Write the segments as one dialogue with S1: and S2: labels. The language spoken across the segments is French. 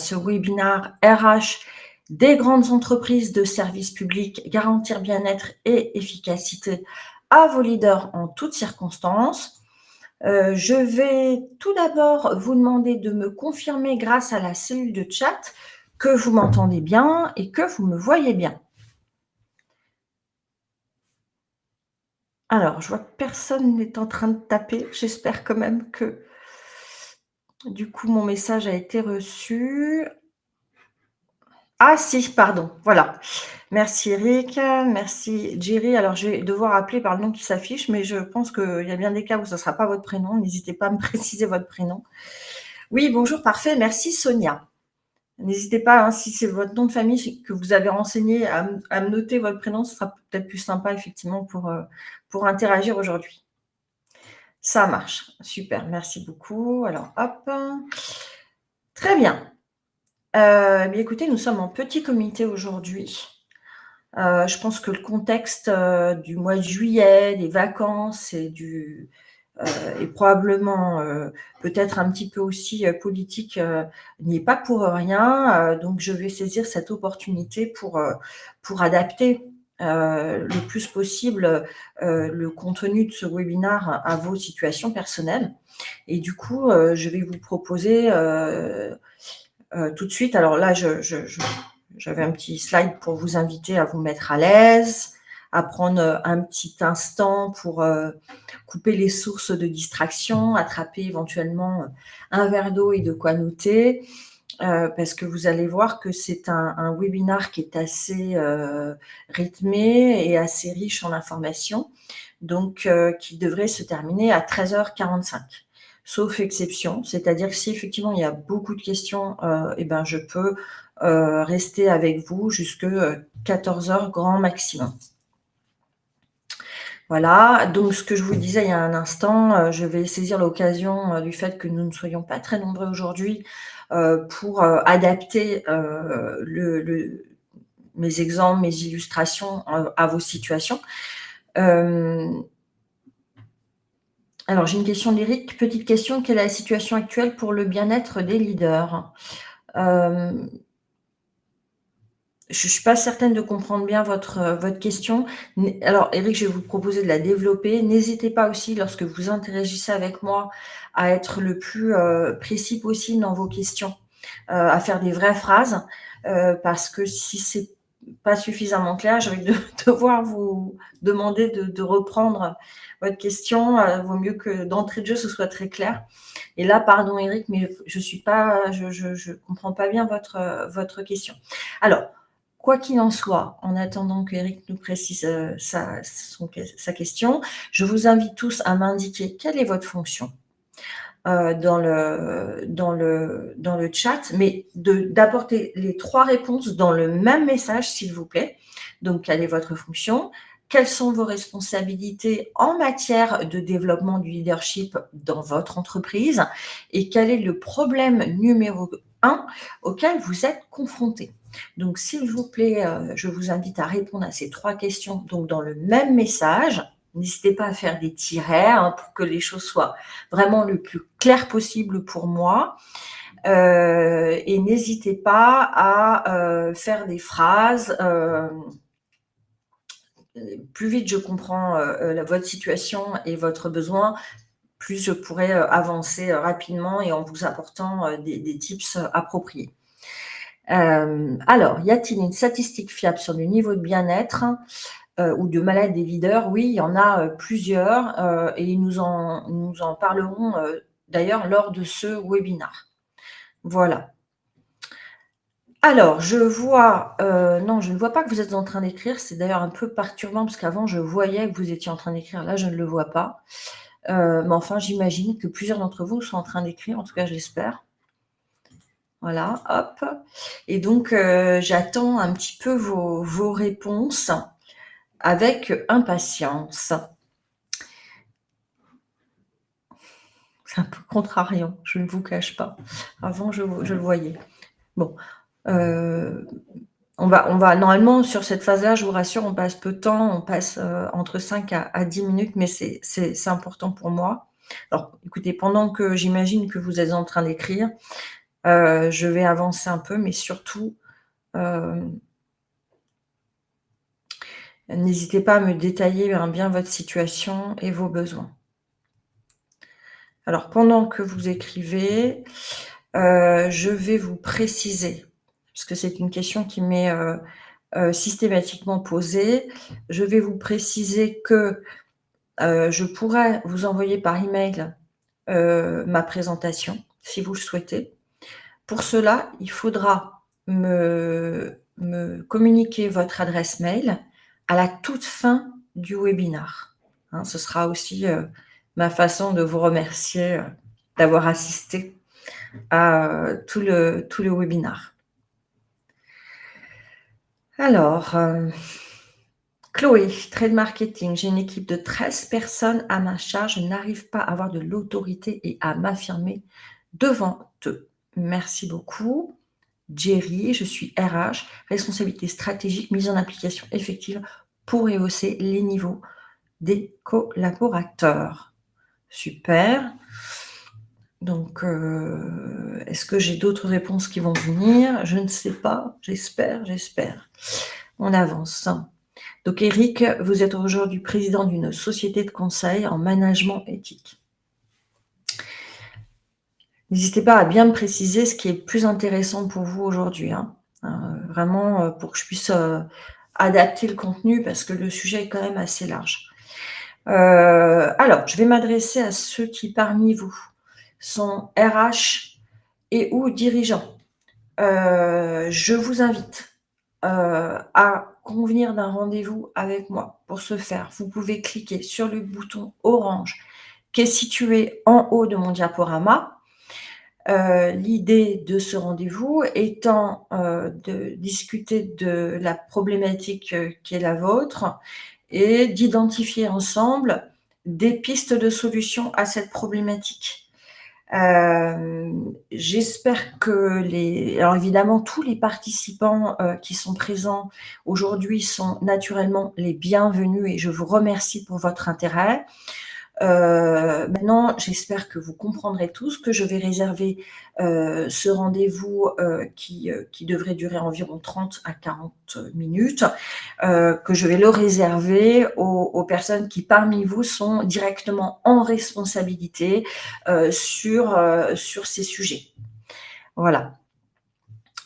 S1: ce webinaire RH des grandes entreprises de services publics, garantir bien-être et efficacité à vos leaders en toutes circonstances. Je vais tout d'abord vous demander de me confirmer grâce à la cellule de chat que vous m'entendez bien et que vous me voyez bien. Alors, je vois que personne n'est en train de taper. J'espère quand même que, du coup, mon message a été reçu. Ah si, pardon, voilà. Merci Eric, merci Jerry. Alors, je vais devoir appeler par le nom qui s'affiche, mais je pense qu'il y a bien des cas où ce ne sera pas votre prénom. N'hésitez pas à me préciser votre prénom. Oui, bonjour, parfait. Merci Sonia. N'hésitez pas, hein, si c'est votre nom de famille que vous avez renseigné, à me noter votre prénom. Ce sera peut-être plus sympa, effectivement, pour interagir aujourd'hui. Ça marche. Super, merci beaucoup. Alors, hop. Très bien. Bien écoutez, nous sommes en petit comité aujourd'hui. Je pense que le contexte du mois de juillet, des vacances et probablement peut-être un petit peu aussi politique n'y est pas pour rien. Donc, je vais saisir cette opportunité pour adapter le plus possible le contenu de ce webinaire à vos situations personnelles. Et du coup, je vais vous proposer tout de suite, alors là, j'avais un petit slide pour vous inviter à vous mettre à l'aise, à prendre un petit instant pour couper les sources de distraction, attraper éventuellement un verre d'eau et de quoi noter, parce que vous allez voir que c'est un webinaire qui est assez rythmé et assez riche en informations, donc qui devrait se terminer à 13h45. Sauf exception, c'est-à-dire que si effectivement il y a beaucoup de questions, eh ben je peux rester avec vous jusque 14h grand maximum. Voilà, donc ce que je vous disais il y a un instant, je vais saisir l'occasion du fait que nous ne soyons pas très nombreux aujourd'hui pour adapter mes exemples, mes illustrations à vos situations. Alors, j'ai une question d'Éric. Petite question, quelle est la situation actuelle pour le bien-être des leaders ? Je ne suis pas certaine de comprendre bien votre question. Alors, Éric, je vais vous proposer de la développer. N'hésitez pas aussi, lorsque vous interagissez avec moi, à être le plus précis possible dans vos questions, à faire des vraies phrases, parce que si c'est pas suffisamment clair, je vais devoir vous demander de reprendre votre question. Vaut mieux que d'entrée de jeu, ce soit très clair. Et là, pardon Eric, mais je comprends pas bien votre question. Alors, quoi qu'il en soit, en attendant que Eric nous précise sa question, je vous invite tous à m'indiquer quelle est votre fonction dans le chat, mais d'apporter les 3 réponses dans le même message, s'il vous plaît. Donc, quelle est votre fonction ? Quelles sont vos responsabilités en matière de développement du leadership dans votre entreprise ? Et quel est le problème numéro 1 auquel vous êtes confronté ? Donc, s'il vous plaît, je vous invite à répondre à ces 3 questions donc dans le même message. N'hésitez pas à faire des tirets pour que les choses soient vraiment le plus clair possible pour moi. Et n'hésitez pas à faire des phrases. Plus vite je comprends votre situation et votre besoin, plus je pourrai avancer rapidement et en vous apportant des tips appropriés. Alors, y a-t-il une statistique fiable sur le niveau de bien-être ou de malade des leaders? Oui, il y en a plusieurs et nous en parlerons d'ailleurs lors de ce webinaire. Voilà. Alors, je vois, non, je ne vois pas que vous êtes en train d'écrire. C'est d'ailleurs un peu perturbant parce qu'avant, je voyais que vous étiez en train d'écrire. Là, je ne le vois pas. Mais enfin, j'imagine que plusieurs d'entre vous sont en train d'écrire. En tout cas, j'espère. Voilà, hop. Et donc, j'attends un petit peu vos réponses avec impatience. C'est un peu contrariant, je ne vous cache pas. Avant, je le voyais. Bon, on va normalement, sur cette phase-là, je vous rassure, on passe peu de temps, on passe entre 5 à 10 minutes, mais c'est important pour moi. Alors, écoutez, pendant que j'imagine que vous êtes en train d'écrire, Je vais avancer un peu, mais surtout, hem, n'hésitez pas à me détailler, bien votre situation et vos besoins. Alors pendant que vous écrivez, je vais vous préciser, parce que c'est une question qui m'est, systématiquement posée. Je vais vous préciser que, je pourrais vous envoyer par email, ma présentation, si vous le souhaitez. Pour cela, il faudra me communiquer votre adresse mail à la toute fin du webinar, hein. Ce sera aussi, ma façon de vous remercier, d'avoir assisté à, tout le webinar. Alors, Chloé, trade marketing, j'ai une équipe de 13 personnes à ma charge, je n'arrive pas à avoir de l'autorité et à m'affirmer devant eux. Merci beaucoup. Jerry, je suis RH, responsabilité stratégique, mise en application effective pour rehausser les niveaux des collaborateurs. Super. Donc, est-ce que j'ai d'autres réponses qui vont venir? Je ne sais pas, j'espère. On avance. Donc Eric, vous êtes aujourd'hui président d'une société de conseil en management éthique. N'hésitez pas à bien me préciser ce qui est le plus intéressant pour vous aujourd'hui, hein. Vraiment, pour que je puisse, adapter le contenu parce que le sujet est quand même assez large. Alors, je vais m'adresser à ceux qui parmi vous sont RH et ou dirigeants. Je vous invite, à convenir d'un rendez-vous avec moi. Pour ce faire, vous pouvez cliquer sur le bouton orange qui est situé en haut de mon diaporama. L'idée de ce rendez-vous étant, de discuter de la problématique, qui est la vôtre et d'identifier ensemble des pistes de solutions à cette problématique. J'espère que alors évidemment tous les participants, qui sont présents aujourd'hui sont naturellement les bienvenus et je vous remercie pour votre intérêt. Maintenant, j'espère que vous comprendrez tous que je vais réserver, ce rendez-vous, qui devrait durer environ 30 à 40 minutes, que je vais le réserver aux personnes qui, parmi vous, sont directement en responsabilité, sur ces sujets. Voilà.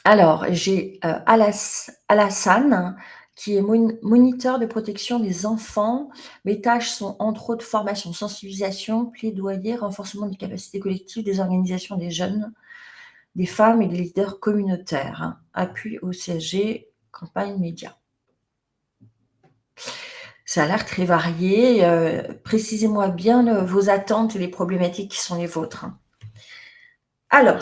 S1: Alors, j'ai, Alassane qui est moniteur de protection des enfants. Mes tâches sont entre autres formation, sensibilisation, plaidoyer, renforcement des capacités collectives des organisations des jeunes, des femmes et des leaders communautaires, hein. Appui au CSG, campagne média. Ça a l'air très varié. Précisez-moi bien vos attentes et les problématiques qui sont les vôtres, hein. Alors,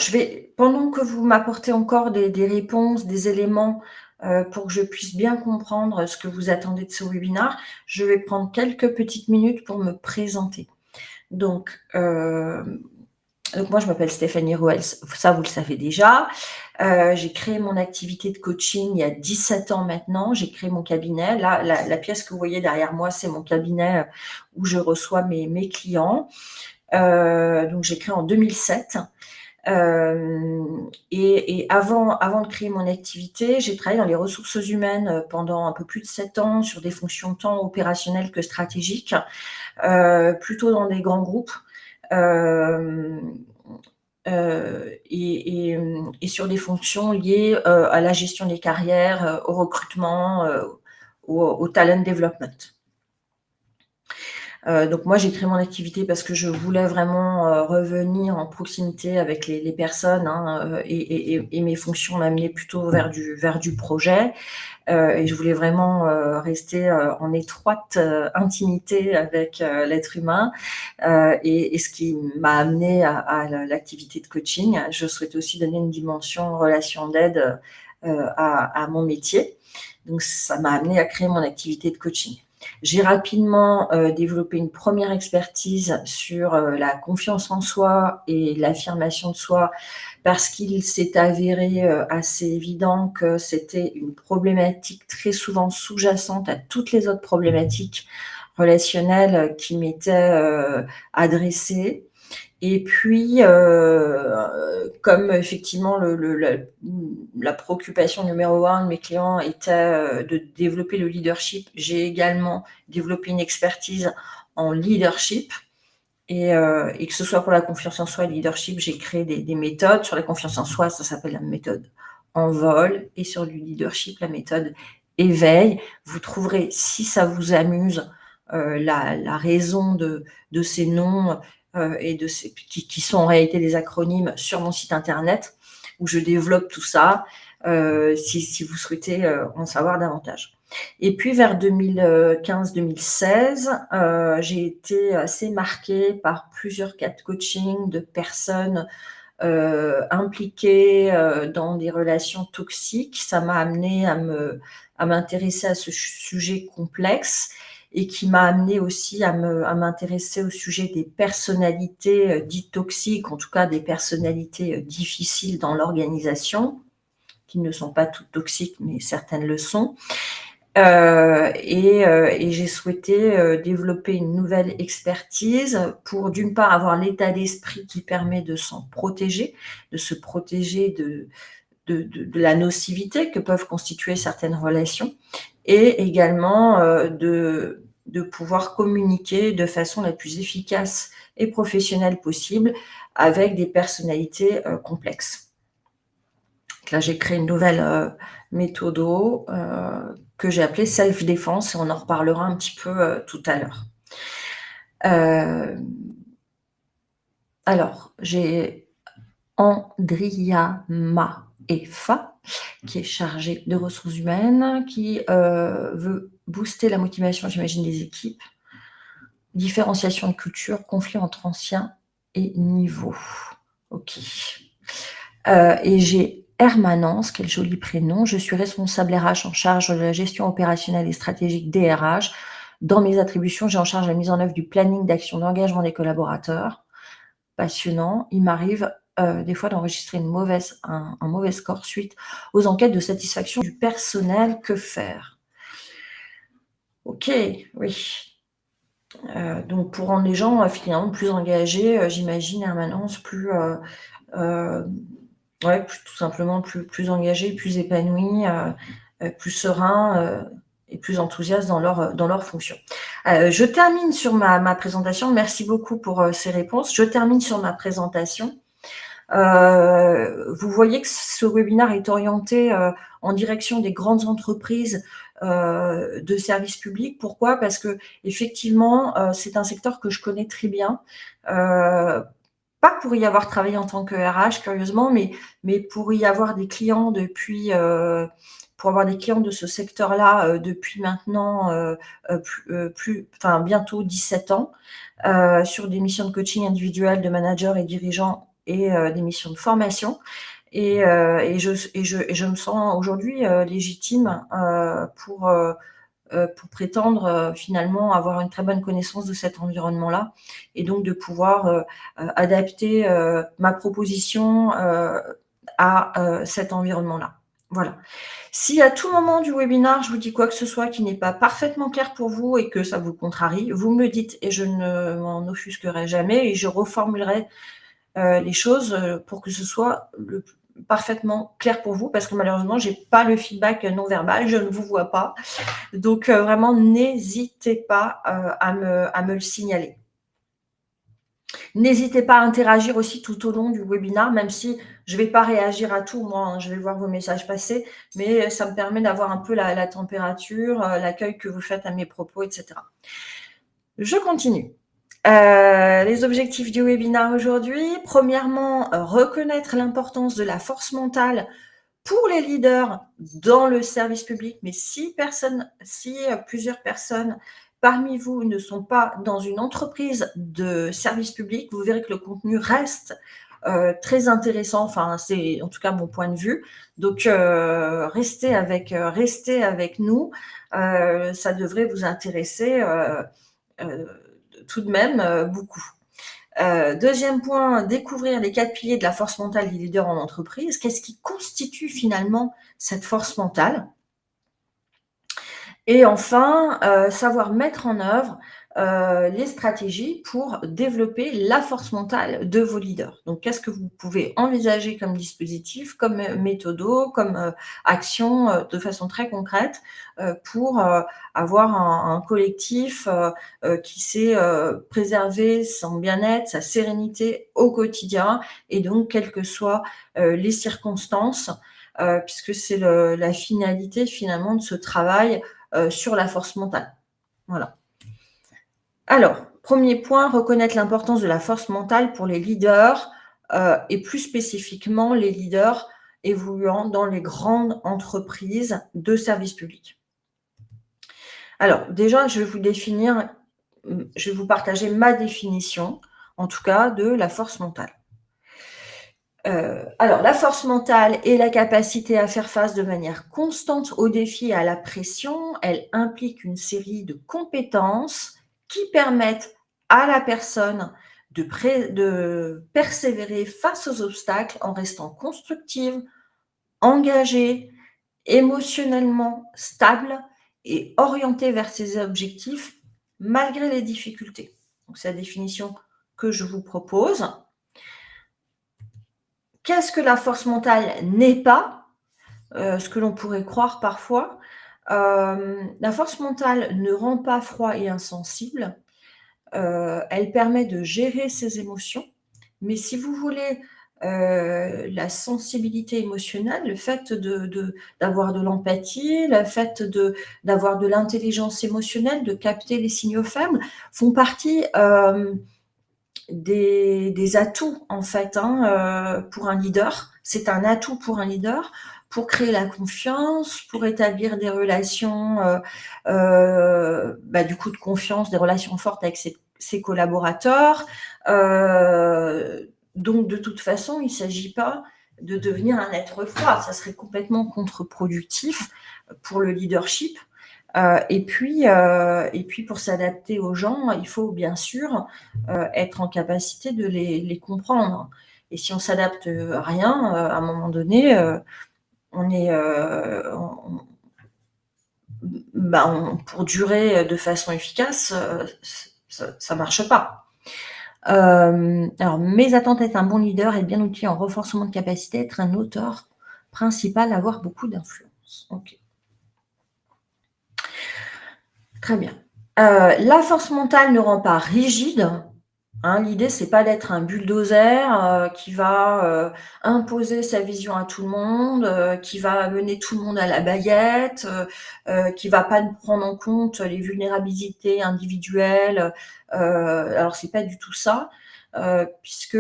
S1: pendant que vous m'apportez encore des réponses, des éléments, pour que je puisse bien comprendre ce que vous attendez de ce webinaire, je vais prendre quelques petites minutes pour me présenter. Donc moi, je m'appelle Stéphanie Roels, ça vous le savez déjà. J'ai créé mon activité de coaching il y a 17 ans maintenant. J'ai créé mon cabinet. Là, la pièce que vous voyez derrière moi, c'est mon cabinet, où je reçois mes clients. Donc j'ai créé en 2007. Et avant de créer mon activité, j'ai travaillé dans les ressources humaines pendant un peu plus de 7 ans sur des fonctions tant opérationnelles que stratégiques, plutôt dans des grands groupes, et sur des fonctions liées à la gestion des carrières, au recrutement, au talent development. Donc moi, j'ai créé mon activité parce que je voulais vraiment, revenir en proximité avec les personnes, hein, et mes fonctions m'amenaient plutôt vers du projet. Et je voulais vraiment, rester, en étroite, intimité avec, l'être humain, et ce qui m'a amenée à l'activité de coaching. Je souhaitais aussi donner une dimension relation d'aide, à mon métier. Donc ça m'a amenée à créer mon activité de coaching. J'ai rapidement, développé une première expertise sur, la confiance en soi et l'affirmation de soi parce qu'il s'est avéré, assez évident que c'était une problématique très souvent sous-jacente à toutes les autres problématiques relationnelles qui m'étaient, adressées Et puis, comme effectivement la préoccupation numéro 1 de mes clients était, de développer le leadership, j'ai également développé une expertise en leadership et que ce soit pour la confiance en soi et le leadership, j'ai créé des méthodes. Sur la confiance en soi, ça s'appelle la méthode Envol et sur le leadership, la méthode Éveil. Vous trouverez, si ça vous amuse, la raison de ces noms, et de ces qui sont en réalité des acronymes sur mon site internet où je développe tout ça, si vous souhaitez, en savoir davantage. Et puis vers 2015-2016, j'ai été assez marquée par plusieurs cas de coaching de personnes, impliquées, dans des relations toxiques. Ça m'a amenée à m'intéresser à ce sujet complexe et qui m'a amenée aussi à m'intéresser au sujet des personnalités, dites toxiques, en tout cas des personnalités, difficiles dans l'organisation, qui ne sont pas toutes toxiques, mais certaines le sont. Et j'ai souhaité, développer une nouvelle expertise pour, d'une part, avoir l'état d'esprit qui permet de s'en protéger, de se protéger de la nocivité que peuvent constituer certaines relations et également, de pouvoir communiquer de façon la plus efficace et professionnelle possible avec des personnalités, complexes. Donc là, j'ai créé une nouvelle, méthodo, que j'ai appelée Self Défense et on en reparlera un petit peu, tout à l'heure. Alors, j'ai Andriama Effa, qui est chargée de ressources humaines, qui, veut booster la motivation, j'imagine, des équipes, différenciation de culture, conflit entre anciens et nouveaux. OK. Et j'ai Hermanence, quel joli prénom. Je suis responsable RH en charge de la gestion opérationnelle et stratégique des RH. Dans mes attributions, j'ai en charge la mise en œuvre du planning d'action d'engagement des collaborateurs. Passionnant. Il m'arrive, des fois d'enregistrer un mauvais score suite aux enquêtes de satisfaction du personnel. Que faire? OK, oui. Donc pour rendre les gens, finalement plus engagés, j'imagine Hermanence, plus, ouais, tout simplement plus engagés, plus épanouis, plus sereins, et plus enthousiastes dans leur fonction. Je termine sur ma présentation. Merci beaucoup pour, ces réponses. Je termine sur ma présentation. Vous voyez que ce webinaire est orienté, en direction des grandes entreprises, de services publics. Pourquoi? Parce qu'effectivement, c'est un secteur que je connais très bien. Pas pour y avoir travaillé en tant que RH curieusement, mais pour y avoir des clients depuis, pour avoir des clients de ce secteur-là, depuis maintenant, enfin bientôt 17 ans, sur des missions de coaching individuel de managers et dirigeants et des missions de formation. Et je me sens aujourd'hui, légitime, pour prétendre, finalement avoir une très bonne connaissance de cet environnement-là et donc de pouvoir, adapter, ma proposition, à, cet environnement-là. Voilà. Si à tout moment du webinaire, je vous dis quoi que ce soit qui n'est pas parfaitement clair pour vous et que ça vous contrarie, vous me le dites et je ne m'en offusquerai jamais et je reformulerai, les choses, pour que ce soit parfaitement clair pour vous parce que malheureusement, j'ai pas le feedback non verbal, je ne vous vois pas. Donc vraiment, n'hésitez pas, à me le signaler. N'hésitez pas à interagir aussi tout au long du webinaire, même si je ne vais pas réagir à tout, moi, hein, je vais voir vos messages passer, mais ça me permet d'avoir un peu la température, l'accueil que vous faites à mes propos, et cetera. Je continue. Les objectifs du webinaire aujourd'hui, premièrement, reconnaître l'importance de la force mentale pour les leaders dans le service public, mais si plusieurs personnes parmi vous ne sont pas dans une entreprise de service public, vous verrez que le contenu reste, très intéressant. Enfin, c'est en tout cas mon point de vue. Donc, restez avec nous. Ça devrait vous intéresser, tout de même, beaucoup. Deuxième point, découvrir les 4 piliers de la force mentale des leaders en entreprise. Qu'est-ce qui constitue finalement cette force mentale? Et enfin, savoir mettre en œuvre les stratégies pour développer la force mentale de vos leaders. Donc, qu'est-ce que vous pouvez envisager comme dispositif, comme méthodo, comme action de façon très concrète pour avoir un collectif qui sait préserver son bien-être, sa sérénité au quotidien et donc quelles que soient les circonstances, puisque c'est la finalité finalement de ce travail sur la force mentale. Voilà. Alors, premier point, reconnaître l'importance de la force mentale pour les leaders et plus spécifiquement les leaders évoluant dans les grandes entreprises de services publics. Alors, déjà, je vais vous partager ma définition, en tout cas, de la force mentale. Alors, la force mentale est la capacité à faire face de manière constante aux défis et à la pression. Elle implique une série de compétences qui permettent à la personne de persévérer face aux obstacles en restant constructive, engagée, émotionnellement stable et orientée vers ses objectifs malgré les difficultés. Donc, c'est la définition que je vous propose. Qu'est-ce que la force mentale n'est pas? Ce que l'on pourrait croire parfois. La force mentale ne rend pas froid et insensible. Elle permet de gérer ses émotions. Mais si vous voulez la sensibilité émotionnelle, le fait d'avoir de l'empathie, le fait d'avoir de l'intelligence émotionnelle, de capter les signaux faibles, font partie des atouts en fait pour un leader. C'est un atout pour un leader pour créer la confiance, pour établir des relations du coup de confiance, des relations fortes avec ses collaborateurs. Donc de toute façon, il ne s'agit pas de devenir un être froid, ça serait complètement contre-productif pour le leadership. Et puis pour s'adapter aux gens, il faut bien sûr être en capacité de les comprendre. Et si on s'adapte à rien, à un moment donné, pour durer de façon efficace, ça marche pas. Alors, mes attentes être un bon leader, être bien outillé en renforcement de capacité, être un auteur principal, avoir beaucoup d'influence. Ok. Très bien. La force mentale ne rend pas rigide. L'idée, c'est pas d'être un bulldozer qui va imposer sa vision à tout le monde, qui va mener tout le monde à la baguette, qui va pas prendre en compte les vulnérabilités individuelles. Alors, c'est pas du tout ça, puisque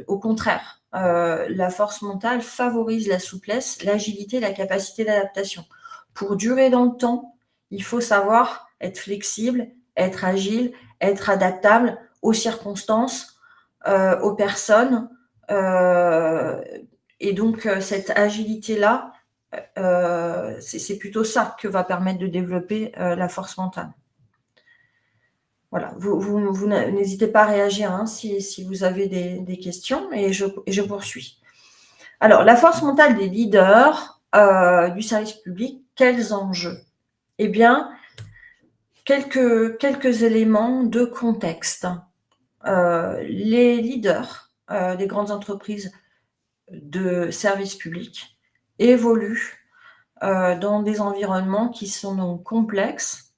S1: au contraire, la force mentale favorise la souplesse, l'agilité, la capacité d'adaptation. Pour durer dans le temps, il faut savoir être flexible, être agile, être adaptable aux circonstances, aux personnes. Et donc, cette agilité-là, c'est plutôt ça que va permettre de développer la force mentale. Voilà, vous n'hésitez pas à réagir si vous avez des questions et je poursuis. Alors, la force mentale des leaders du service public, quels enjeux? Eh bien, quelques éléments de contexte. Les leaders des grandes entreprises de services publics évoluent dans des environnements qui sont donc complexes,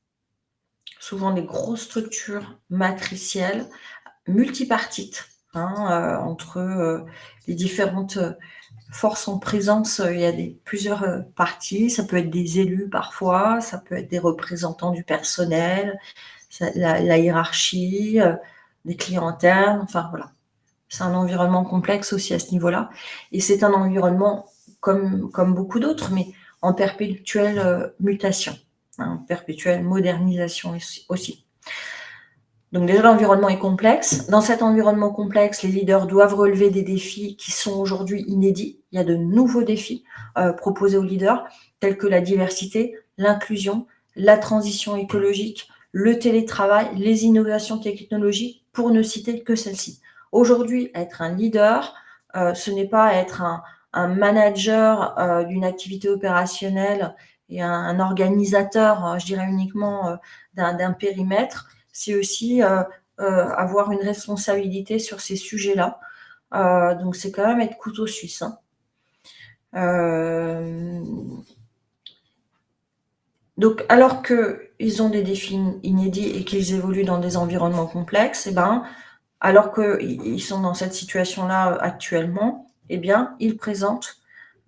S1: souvent des grosses structures matricielles, multipartites, entre les différentes forces en présence. Il y a plusieurs parties, ça peut être des élus parfois, ça peut être des représentants du personnel, la hiérarchie, des clients internes, enfin voilà. C'est un environnement complexe aussi à ce niveau-là. Et c'est un environnement comme beaucoup d'autres, mais en perpétuelle mutation, en perpétuelle modernisation aussi. Donc déjà, l'environnement est complexe. Dans cet environnement complexe, les leaders doivent relever des défis qui sont aujourd'hui inédits. Il y a de nouveaux défis proposés aux leaders, tels que la diversité, l'inclusion, la transition écologique, le télétravail, les innovations technologiques, pour ne citer que celles-ci. Aujourd'hui, être un leader, ce n'est pas être un manager d'une activité opérationnelle et un organisateur, je dirais uniquement d'un périmètre, c'est aussi avoir une responsabilité sur ces sujets-là. Donc c'est quand même être couteau suisse. Hein. Donc, alors qu'ils ont des défis inédits et qu'ils évoluent dans des environnements complexes, alors qu'ils sont dans cette situation-là actuellement, ils présentent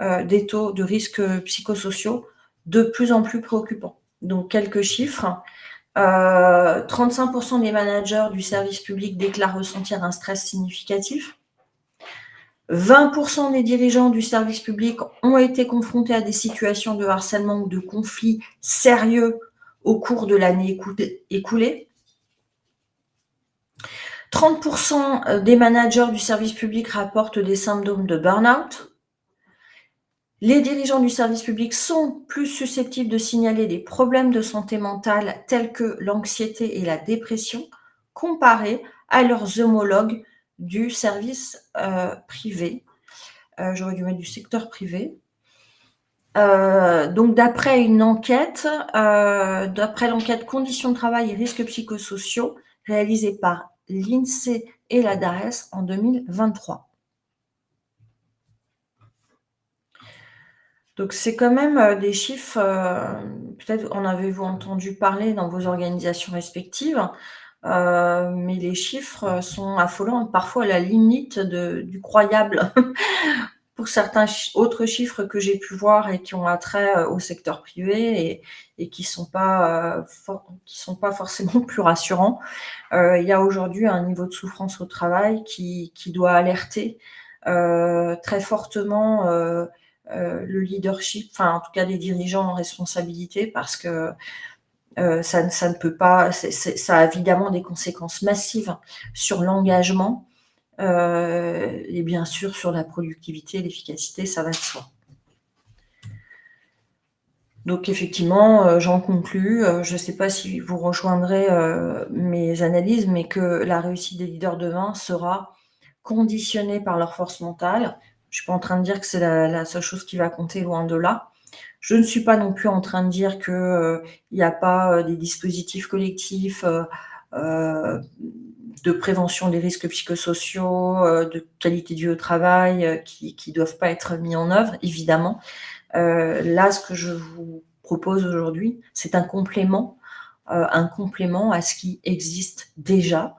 S1: des taux de risques psychosociaux de plus en plus préoccupants. Donc, quelques chiffres. 35% des managers du service public déclarent ressentir un stress significatif. 20% des dirigeants du service public ont été confrontés à des situations de harcèlement ou de conflits sérieux au cours de l'année écoulée. 30% des managers du service public rapportent des symptômes de burn-out. Les dirigeants du service public sont plus susceptibles de signaler des problèmes de santé mentale tels que l'anxiété et la dépression comparés à leurs homologues du service privé. J'aurais dû mettre du secteur privé. Donc d'après une enquête, d'après l'enquête Conditions de travail et risques psychosociaux réalisée par l'INSEE et la DARES en 2023. Donc c'est quand même des chiffres, peut-être en avez-vous entendu parler dans vos organisations respectives, mais les chiffres sont affolants, parfois à la limite du croyable. Pour certains autres chiffres que j'ai pu voir et qui ont attrait au secteur privé et qui sont pas forcément plus rassurants. Il y a aujourd'hui un niveau de souffrance au travail qui doit alerter très fortement le leadership, enfin en tout cas les dirigeants en responsabilité, parce que ça ne peut pas, ça a évidemment des conséquences massives sur l'engagement. Et bien sûr sur la productivité, l'efficacité, ça va de soi. Donc effectivement, j'en conclus, je ne sais pas si vous rejoindrez mes analyses, mais que la réussite des leaders demain sera conditionnée par leur force mentale. Je ne suis pas en train de dire que c'est la seule chose qui va compter, loin de là. Je ne suis pas non plus en train de dire qu'il n'y a pas des dispositifs collectifs de prévention des risques psychosociaux, de qualité de vie au travail qui ne doivent pas être mis en œuvre, évidemment. Là, ce que je vous propose aujourd'hui, c'est un complément à ce qui existe déjà,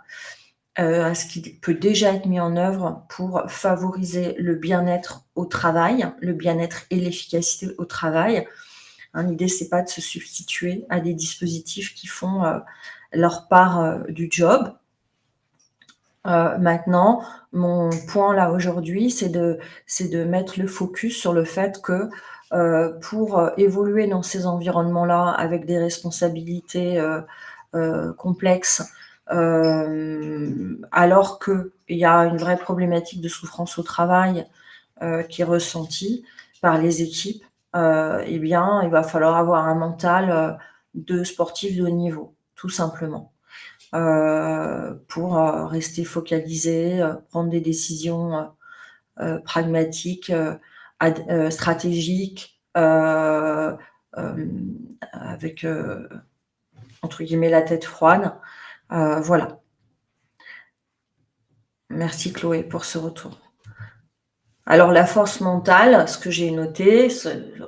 S1: à ce qui peut déjà être mis en œuvre pour favoriser le bien-être au travail, le bien-être et l'efficacité au travail. Hein, l'idée, c'est pas de se substituer à des dispositifs qui font leur part du job. Maintenant, mon point là aujourd'hui, c'est de mettre le focus sur le fait que pour évoluer dans ces environnements-là avec des responsabilités complexes, alors qu'il y a une vraie problématique de souffrance au travail qui est ressentie par les équipes, il va falloir avoir un mental de sportif de haut niveau, tout simplement. Pour rester focalisé, prendre des décisions pragmatiques, stratégiques, avec entre guillemets «la tête froide». Voilà. Merci Chloé pour ce retour. Alors la force mentale, ce que j'ai noté,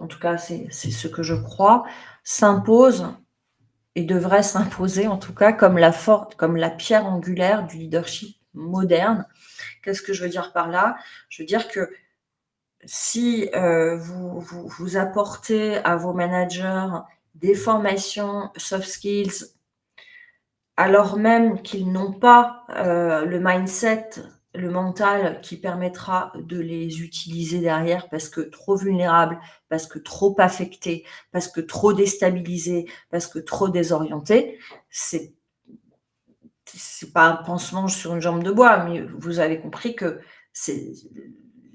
S1: en tout cas c'est ce que je crois, s'impose et devrait s'imposer en tout cas comme la pierre angulaire du leadership moderne. Qu'est-ce que je veux dire par là? Je veux dire que si vous apportez à vos managers des formations soft skills, alors même qu'ils n'ont pas le mindset, le mental qui permettra de les utiliser derrière parce que trop vulnérables, parce que trop affectés, parce que trop déstabilisés, parce que trop désorientés, c'est pas un pansement sur une jambe de bois, mais vous avez compris que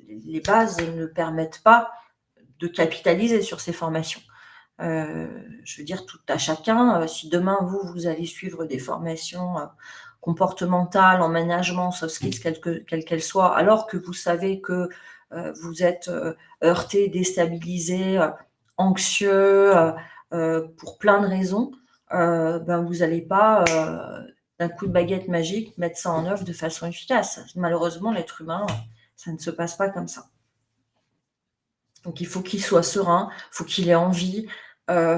S1: les bases ne permettent pas de capitaliser sur ces formations. Je veux dire, tout à chacun, si demain vous allez suivre des formations comportementales, en management, soft skills, quelles qu'elles soient, alors que vous savez que vous êtes heurté, déstabilisé, anxieux, pour plein de raisons, ben, vous n'allez pas, d'un coup de baguette magique, mettre ça en œuvre de façon efficace. Malheureusement, l'être humain, ça ne se passe pas comme ça. Donc il faut qu'il soit serein, faut qu'il ait envie,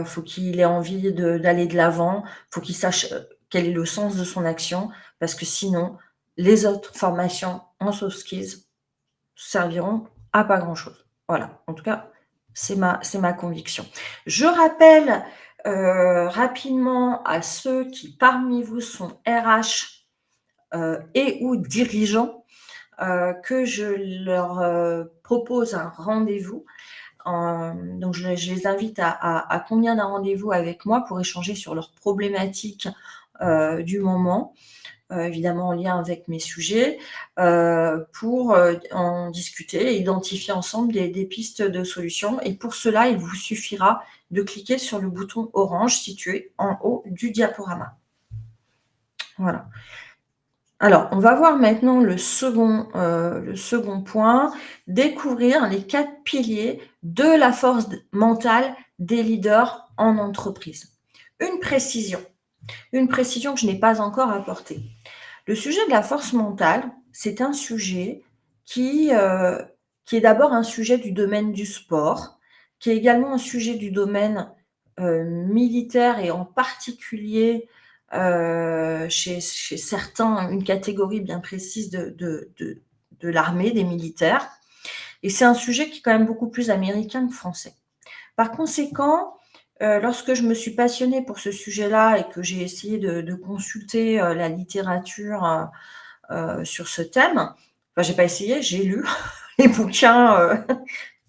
S1: faut qu'il ait envie d'aller de l'avant, faut qu'il sache, quel est le sens de son action, parce que sinon, les autres formations en soft skills serviront à pas grand-chose. Voilà, en tout cas, c'est ma conviction. Je rappelle, rapidement à ceux qui parmi vous sont RH, et ou dirigeants, que je leur, propose un rendez-vous. Donc je les invite à convenir d'un rendez-vous avec moi pour échanger sur leurs problématiques, du moment, évidemment en lien avec mes sujets, pour, en discuter et identifier ensemble des pistes de solutions, et pour cela, il vous suffira de cliquer sur le bouton orange situé en haut du diaporama. Voilà. Alors, on va voir maintenant le second point, découvrir les 4 piliers de la force mentale des leaders en entreprise. Une précision que je n'ai pas encore apportée. Le sujet de la force mentale, c'est un sujet qui est d'abord un sujet du domaine du sport, qui est également un sujet du domaine, militaire, et en particulier, chez certains, une catégorie bien précise de l'armée, des militaires, et c'est un sujet qui est quand même beaucoup plus américain que français. Par conséquent, lorsque je me suis passionnée pour ce sujet-là et que j'ai essayé de consulter, la littérature, sur ce thème, enfin j'ai pas essayé, j'ai lu les bouquins,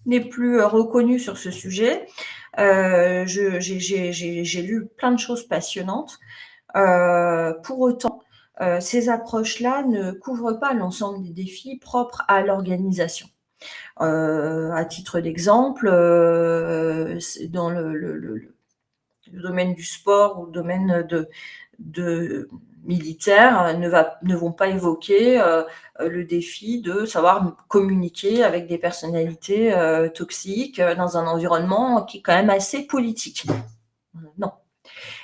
S1: les plus, reconnus sur ce sujet. J'ai lu plein de choses passionnantes. Pour autant, ces approches-là ne couvrent pas l'ensemble des défis propres à l'organisation. À titre d'exemple, c'est dans le domaine du sport ou le domaine de militaire, ne vont pas évoquer, le défi de savoir communiquer avec des personnalités, toxiques, dans un environnement qui est quand même assez politique. Non.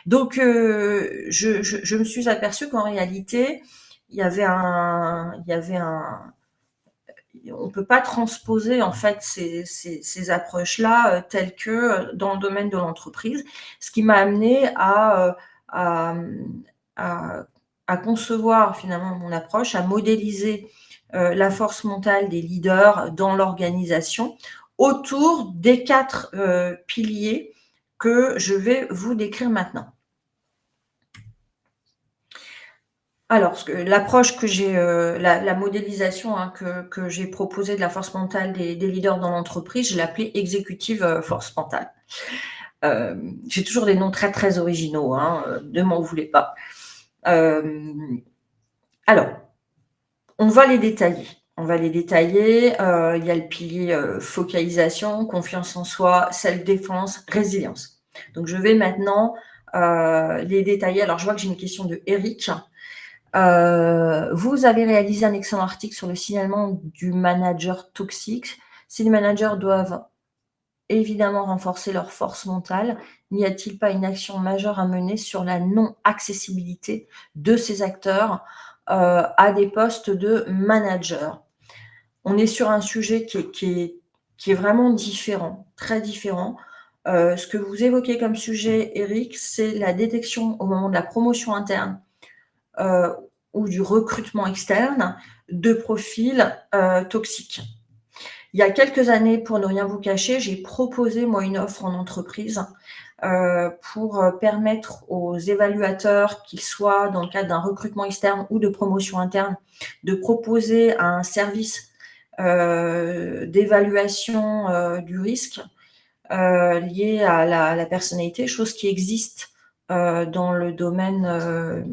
S1: Donc, je me suis aperçue qu'en réalité, il y avait on peut pas transposer en fait ces approches-là, telles que, dans le domaine de l'entreprise. Ce qui m'a amenée à, à à concevoir finalement mon approche, à modéliser, la force mentale des leaders dans l'organisation autour des 4, piliers que je vais vous décrire maintenant. Alors, l'approche que j'ai, la modélisation, hein, que j'ai proposée de la force mentale des leaders dans l'entreprise, je l'ai appelée exécutive, force mentale. J'ai toujours des noms très, très originaux, hein, ne m'en voulez pas. Alors, on va les détailler. Il y a le pilier, focalisation, confiance en soi, self-défense, résilience. Donc je vais maintenant, les détailler. Alors je vois que j'ai une question de Eric. Vous avez réalisé un excellent article sur le signalement du manager toxique. Si les managers doivent évidemment renforcer leur force mentale, n'y a-t-il pas une action majeure à mener sur la non-accessibilité de ces acteurs, à des postes de manager? On est sur un sujet qui est vraiment différent, très différent. Ce que vous évoquez comme sujet, Eric, c'est la détection au moment de la promotion interne, heu, ou du recrutement externe de profils, toxiques. Il y a quelques années, pour ne rien vous cacher, j'ai proposé moi une offre en entreprise, pour, permettre aux évaluateurs, qu'ils soient dans le cadre d'un recrutement externe ou de promotion interne, de proposer un service, d'évaluation, du risque, lié à la personnalité, chose qui existe, dans le domaine,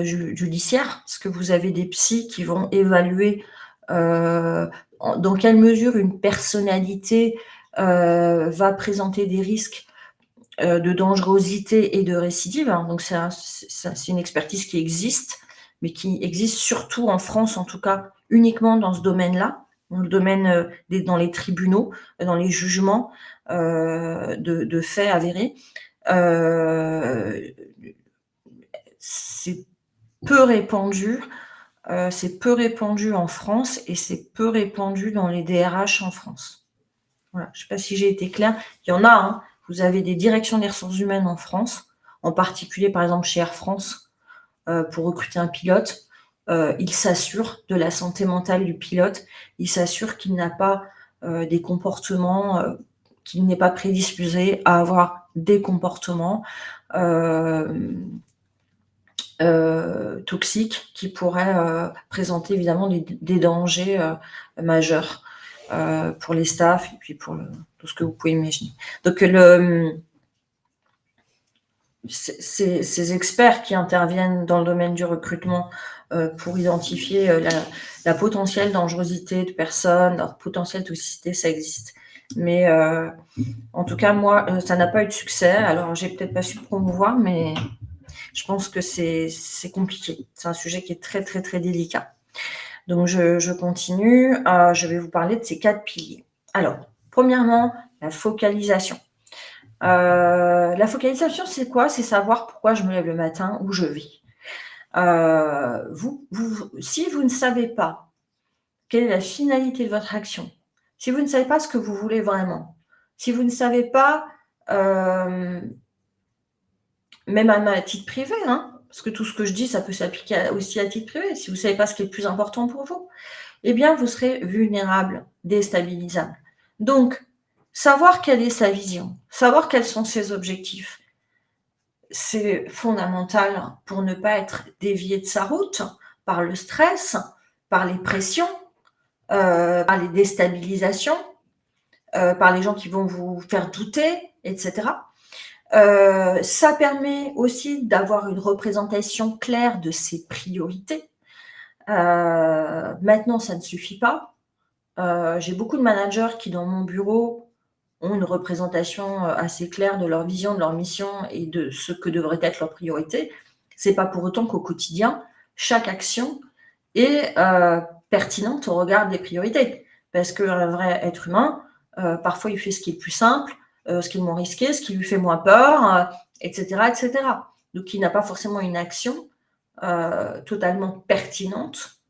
S1: judiciaire, parce que vous avez des psys qui vont évaluer, dans quelle mesure une personnalité, va présenter des risques, de dangerosité et de récidive, hein. Donc c'est une expertise qui existe, mais qui existe surtout en France, en tout cas uniquement dans ce domaine-là, dans le domaine, dans les tribunaux, dans les jugements, de faits avérés. Heu, c'est peu répandu, c'est peu répandu en France et c'est peu répandu dans les DRH en France. Voilà, je ne sais pas si j'ai été claire. Il y en a, hein. Vous avez des directions des ressources humaines en France, en particulier, par exemple, chez Air France, pour recruter un pilote. Ils s'assurent de la santé mentale du pilote. Ils s'assurent qu'il n'a pas des comportements, qu'il n'est pas prédisposé à avoir des comportements toxiques qui pourraient présenter évidemment des dangers majeurs pour les staffs et puis pour tout ce que vous pouvez imaginer. Donc ces experts qui interviennent dans le domaine du recrutement pour identifier la potentielle dangerosité de personnes, leur potentielle toxicité, ça existe. Mais en tout cas, moi, ça n'a pas eu de succès. Alors, j'ai peut-être pas su promouvoir, mais je pense que c'est compliqué. C'est un sujet qui est très, très, très délicat. Donc, je continue. Je vais vous parler de ces 4 piliers. Alors, premièrement, la focalisation. La focalisation, c'est quoi? C'est savoir pourquoi je me lève le matin, où je vais. Si vous ne savez pas quelle est la finalité de votre action, si vous ne savez pas ce que vous voulez vraiment, si vous ne savez pas, même à titre privé, hein, parce que tout ce que je dis, ça peut s'appliquer aussi à titre privé, si vous ne savez pas ce qui est le plus important pour vous, eh bien, vous serez vulnérable, déstabilisable. Donc, savoir quelle est sa vision, savoir quels sont ses objectifs, c'est fondamental pour ne pas être dévié de sa route par le stress, par les pressions, par les déstabilisations, par les gens qui vont vous faire douter, etc. Ça permet aussi d'avoir une représentation claire de ses priorités. Maintenant, ça ne suffit pas. J'ai beaucoup de managers qui, dans mon bureau, ont une représentation assez claire de leur vision, de leur mission et de ce que devrait être leur priorité. C'est pas pour autant qu'au quotidien, chaque action est pertinente au regard des priorités. Parce qu'un vrai être humain, parfois il fait ce qui est le plus simple, ce qui est le moins risqué, ce qui lui fait moins peur, etc., etc. Donc il n'a pas forcément une action totalement pertinente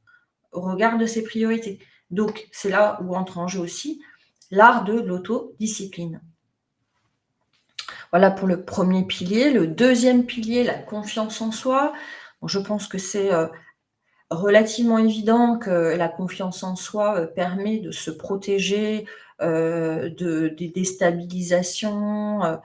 S1: au regard de ses priorités. Donc c'est là où entre en jeu aussi l'art de l'autodiscipline. Voilà pour le premier pilier. Le deuxième pilier, la confiance en soi. Bon, je pense que c'est relativement évident que la confiance en soi permet de se protéger des déstabilisations,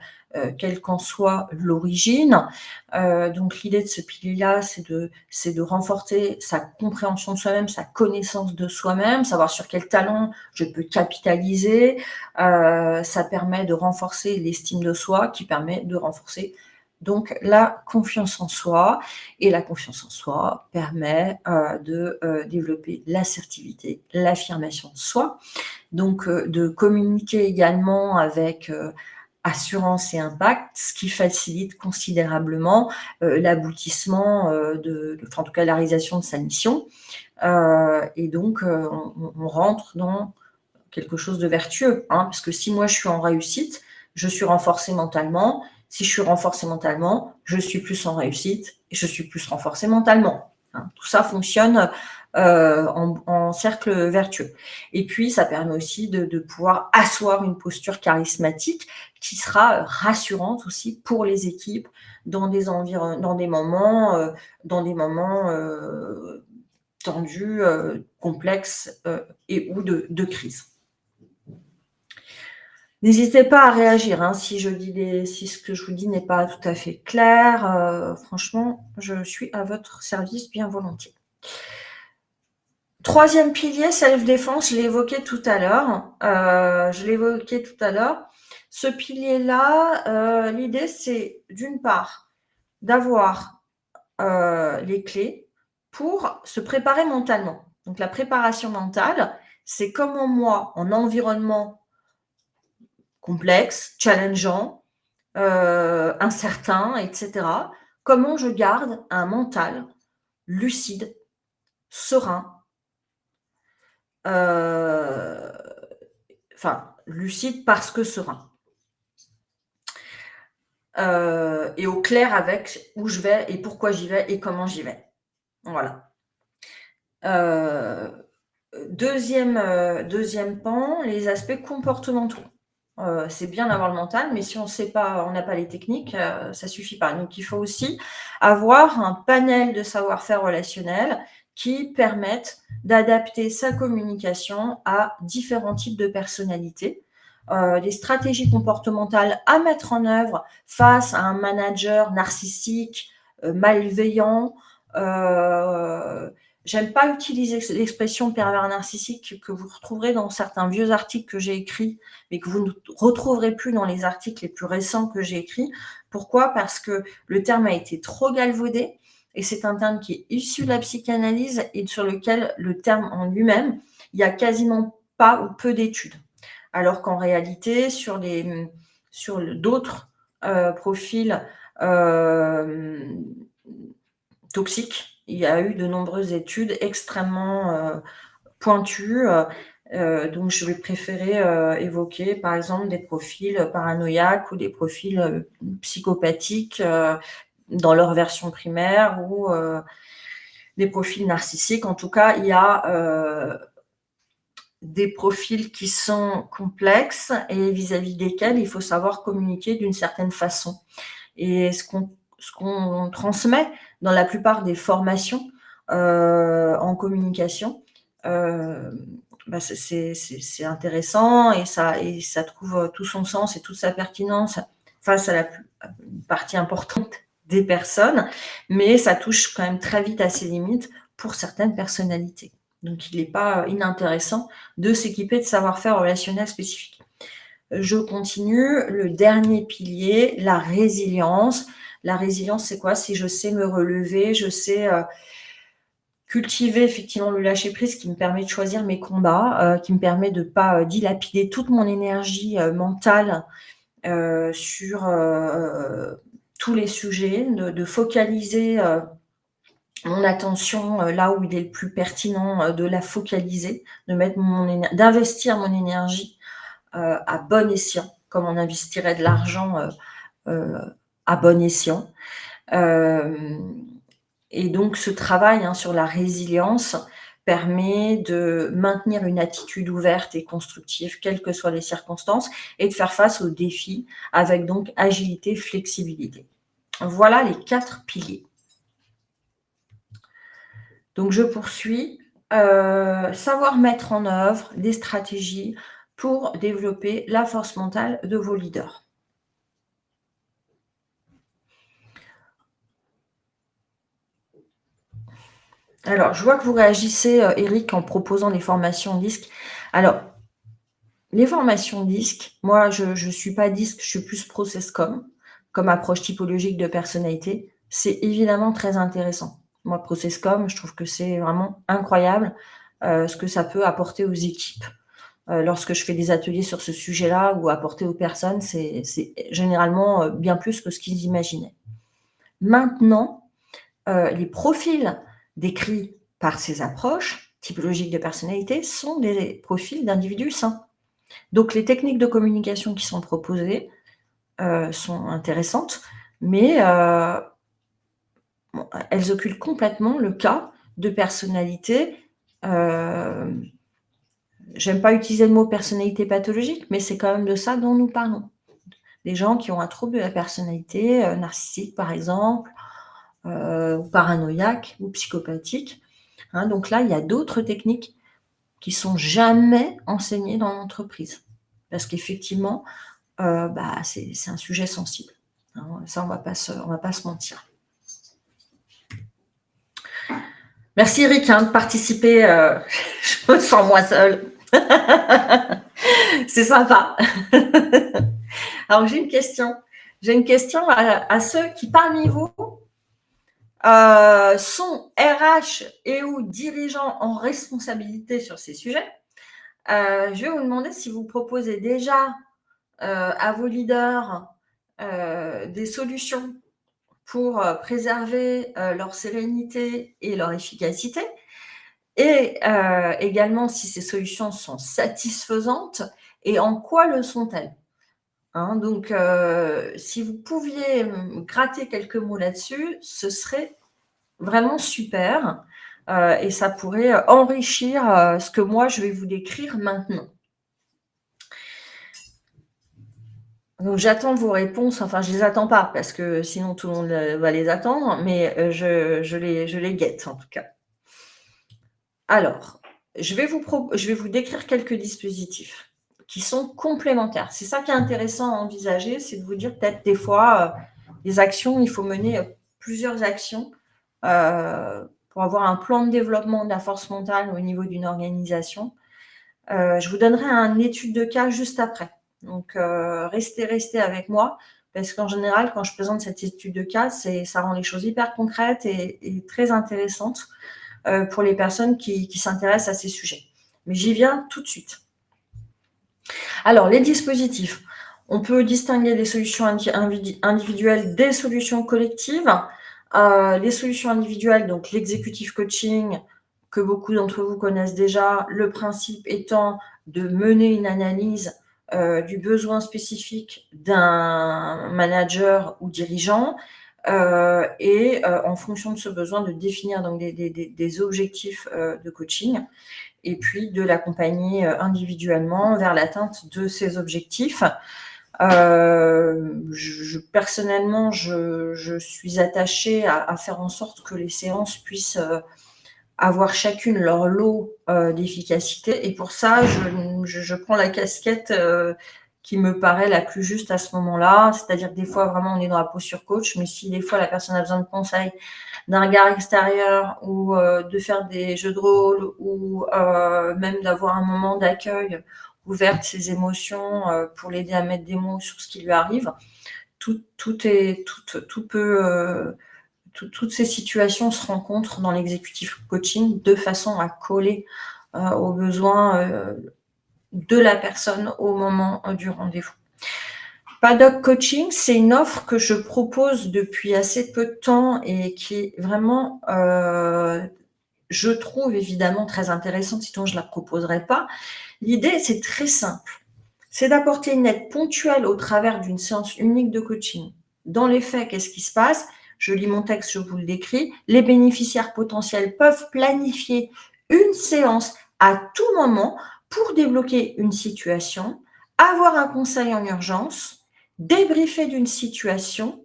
S1: quelle qu'en soit l'origine. Donc l'idée de ce pilier-là, c'est de renforcer sa compréhension de soi-même, sa connaissance de soi-même, savoir sur quel talent je peux capitaliser. Ça permet de renforcer l'estime de soi, qui permet de renforcer donc la confiance en soi. Et la confiance en soi permet de développer l'assertivité, l'affirmation de soi, donc de communiquer également avec assurance et impact, ce qui facilite considérablement l'aboutissement en tout cas la réalisation de sa mission. Et donc on rentre dans quelque chose de vertueux, hein, parce que si moi je suis en réussite, je suis renforcée mentalement. Si je suis renforcée mentalement, je suis plus en réussite et je suis plus renforcée mentalement. Hein. Tout ça fonctionne en cercle vertueux. Et puis, ça permet aussi de pouvoir asseoir une posture charismatique qui sera rassurante aussi pour les équipes dans des moments tendus, complexes et ou de crise. N'hésitez pas à réagir, hein, si ce que je vous dis n'est pas tout à fait clair. Franchement, je suis à votre service bien volontiers. Troisième pilier, self-défense, je l'ai évoqué tout à l'heure. Ce pilier-là, l'idée, c'est d'une part d'avoir les clés pour se préparer mentalement. Donc la préparation mentale, c'est comment moi, en environnement complexe, challengeant, incertain, etc., comment je garde un mental lucide, serein, heu, enfin lucide parce que serein. Et au clair avec où je vais et pourquoi j'y vais et comment j'y vais. Voilà. Heu, 2e pan, les aspects comportementaux. C'est bien d'avoir le mental, mais si on n'a pas les techniques, ça suffit pas. Donc il faut aussi avoir un panel de savoir-faire relationnel qui permettent d'adapter sa communication à différents types de personnalités. Des stratégies comportementales à mettre en œuvre face à un manager narcissique, malveillant. J'aime pas utiliser l'expression pervers narcissique que vous retrouverez dans certains vieux articles que j'ai écrits, mais que vous ne retrouverez plus dans les articles les plus récents que j'ai écrits. Pourquoi? Parce que le terme a été trop galvaudé et c'est un terme qui est issu de la psychanalyse et sur lequel le terme en lui-même, il y a quasiment pas ou peu d'études. Alors qu'en réalité, sur d'autres profils toxiques, il y a eu de nombreuses études extrêmement pointues. Donc je vais préférer évoquer par exemple des profils paranoïaques ou des profils psychopathiques dans leur version primaire ou des profils narcissiques. En tout cas, il y a des profils qui sont complexes et vis-à-vis desquels il faut savoir communiquer d'une certaine façon. Et ce qu'on transmet dans la plupart des formations en communication, euh, bah c'est intéressant et ça trouve tout son sens et toute sa pertinence face à une partie importante des personnes, mais ça touche quand même très vite à ses limites pour certaines personnalités. Donc il n'est pas inintéressant de s'équiper de savoir-faire relationnel spécifique. Je continue. Le dernier pilier, la résilience. La résilience, c'est quoi? Si je sais me relever, je sais cultiver effectivement le lâcher-prise qui me permet de choisir mes combats, qui me permet de ne pas dilapider toute mon énergie mentale sur tous les sujets, de focaliser mon attention là où il est le plus pertinent, de la focaliser, d'investir mon énergie à bon escient, comme on investirait de l'argent à bon escient. Et donc ce travail sur la résilience permet de maintenir une attitude ouverte et constructive, quelles que soient les circonstances, et de faire face aux défis avec donc agilité, flexibilité. Voilà les 4 piliers. Donc je poursuis. Savoir mettre en œuvre des stratégies pour développer la force mentale de vos leaders. Alors, je vois que vous réagissez, Eric, en proposant des formations DISC. Alors, les formations DISC, moi, je ne suis pas DISC, je suis plus ProcessCom, comme approche typologique de personnalité. C'est évidemment très intéressant. Moi, ProcessCom, je trouve que c'est vraiment incroyable ce que ça peut apporter aux équipes. Lorsque je fais des ateliers sur ce sujet-là ou apporter aux personnes, c'est généralement bien plus que ce qu'ils imaginaient. Maintenant, les profils décrits par ces approches typologiques de personnalité sont des profils d'individus sains. Donc les techniques de communication qui sont proposées sont intéressantes, mais elles occultent complètement le cas de personnalités. J'aime pas utiliser le mot personnalité pathologique, mais c'est quand même de ça dont nous parlons. Des gens qui ont un trouble de la personnalité, narcissique par exemple, ou paranoïaque ou psychopathique. Donc là, il y a d'autres techniques qui sont jamais enseignées dans l'entreprise. Parce qu'effectivement, c'est un sujet sensible. Ça, on va pas se mentir. Merci Eric de participer. Je me sens moins seule. C'est sympa. Alors j'ai une question. J'ai une question à ceux qui parmi vous sont RH et ou dirigeants en responsabilité sur ces sujets. Je vais vous demander si vous proposez déjà à vos leaders des solutions pour préserver leur sérénité et leur efficacité. et également si ces solutions sont satisfaisantes et en quoi le sont-elles? Hein, donc si vous pouviez gratter quelques mots là-dessus, ce serait vraiment super, et ça pourrait enrichir ce que moi je vais vous décrire maintenant. Donc j'attends vos réponses, enfin je les attends pas parce que sinon tout le monde, va les attendre, mais je les guette en tout cas. Alors, je vais vous décrire quelques dispositifs qui sont complémentaires. C'est ça qui est intéressant à envisager, c'est de vous dire peut-être des fois, les actions, il faut mener, plusieurs actions, pour avoir un plan de développement de la force mentale au niveau d'une organisation. Je vous donnerai une étude de cas juste après. Donc, restez avec moi parce qu'en général, quand je présente cette étude de cas, ça rend les choses hyper concrètes et très intéressantes pour les personnes qui s'intéressent à ces sujets. Mais j'y viens tout de suite. Alors, les dispositifs. On peut distinguer des solutions individuelles des solutions collectives. Les solutions individuelles, donc l'executive coaching, que beaucoup d'entre vous connaissent déjà, le principe étant de mener une analyse du besoin spécifique d'un manager ou dirigeant, et en fonction de ce besoin, de définir donc des objectifs de coaching et puis de l'accompagner individuellement vers l'atteinte de ces objectifs. Personnellement, je suis attachée à faire en sorte que les séances puissent avoir chacune leur lot d'efficacité. Et pour ça, je prends la casquette qui me paraît la plus juste à ce moment-là. C'est-à-dire que des fois, vraiment, on est dans la posture coach, mais si des fois la personne a besoin de conseils, d'un regard extérieur ou de faire des jeux de rôle ou même d'avoir un moment d'accueil ouvert de ses émotions pour l'aider à mettre des mots sur ce qui lui arrive, toutes ces situations se rencontrent dans l'exécutif coaching de façon à coller aux besoins de la personne au moment du rendez-vous. Paddock Coaching, c'est une offre que je propose depuis assez peu de temps et qui est vraiment, je trouve évidemment très intéressante, sinon je ne la proposerais pas. L'idée, c'est très simple. C'est d'apporter une aide ponctuelle au travers d'une séance unique de coaching. Dans les faits, qu'est-ce qui se passe? Je lis mon texte, je vous le décris. Les bénéficiaires potentiels peuvent planifier une séance à tout moment pour débloquer une situation, avoir un conseil en urgence, débriefer d'une situation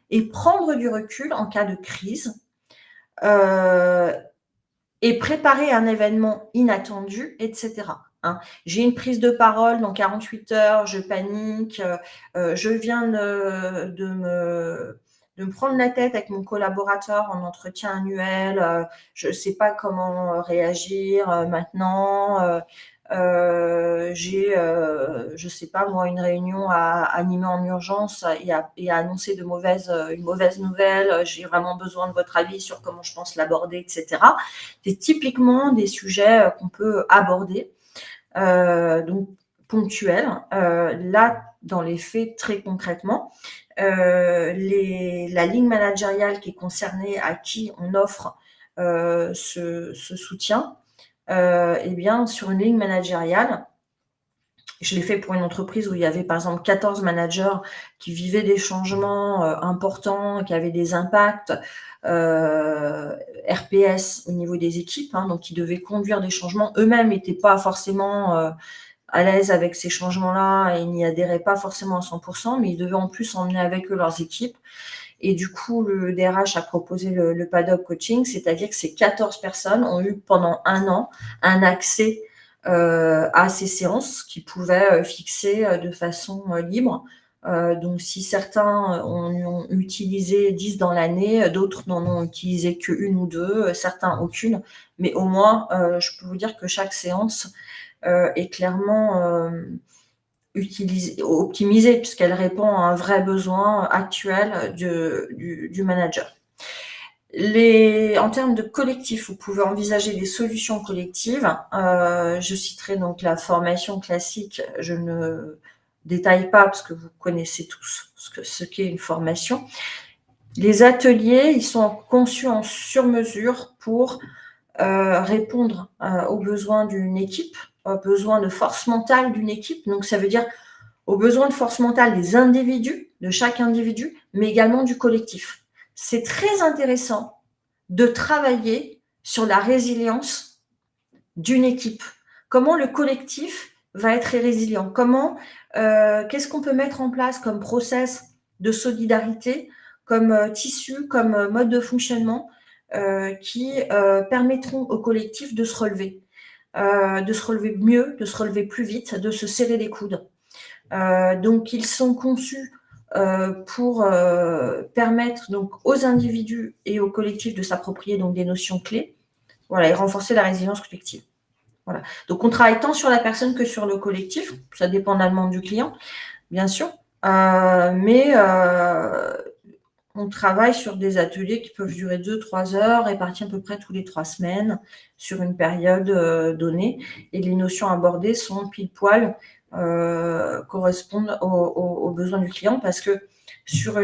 S1: et prendre du recul en cas de crise, et préparer un événement inattendu, etc. Hein. J'ai une prise de parole dans 48 heures, je panique, je viens de me prendre la tête avec mon collaborateur en entretien annuel, je ne sais pas comment réagir maintenant, j'ai, je ne sais pas moi, une réunion à animer en urgence et à annoncer une mauvaise nouvelle, j'ai vraiment besoin de votre avis sur comment je pense l'aborder, etc. C'est typiquement des sujets qu'on peut aborder, donc ponctuels. Là, dans les faits, très concrètement, la ligne managériale qui est concernée, à qui on offre ce soutien, eh bien, sur une ligne managériale, je l'ai fait pour une entreprise où il y avait par exemple 14 managers qui vivaient des changements importants, qui avaient des impacts RPS au niveau des équipes, hein, donc qui devaient conduire des changements. Eux-mêmes n'étaient pas forcément à l'aise avec ces changements-là et n'y adhéraient pas forcément à 100%, mais ils devaient en plus emmener avec eux leurs équipes. Et du coup, le DRH a proposé le Paddock Coaching, c'est-à-dire que ces 14 personnes ont eu pendant 1 an un accès à ces séances qu'ils pouvaient fixer de façon libre. Donc, si certains en ont utilisé 10 dans l'année, d'autres n'en ont utilisé qu'une ou deux, certains aucune. Mais au moins, je peux vous dire que chaque séance est clairement optimisée puisqu'elle répond à un vrai besoin actuel du manager. En termes de collectif, vous pouvez envisager des solutions collectives. Je citerai donc la formation classique. Je ne détaille pas parce que vous connaissez tous ce qu'est une formation. Les ateliers, ils sont conçus en sur-mesure pour répondre aux besoins d'une équipe, aux besoins de force mentale d'une équipe. Donc, ça veut dire aux besoins de force mentale des individus, de chaque individu, mais également du collectif. C'est très intéressant de travailler sur la résilience d'une équipe. Comment le collectif va être résilient? Comment, qu'est-ce qu'on peut mettre en place comme process de solidarité, comme tissu, comme mode de fonctionnement qui permettront au collectif de se relever mieux, de se relever plus vite, de se serrer les coudes. Donc, ils sont conçus pour permettre donc aux individus et aux collectifs de s'approprier donc des notions clés, voilà, et renforcer la résilience collective. Voilà. Donc, on travaille tant sur la personne que sur le collectif. Ça dépend de la demande du client, bien sûr. Mais on travaille sur des ateliers qui peuvent durer 2-3 heures, répartis à peu près tous les 3 semaines sur une période donnée. Et les notions abordées sont pile poil, correspondent aux besoins du client parce que sur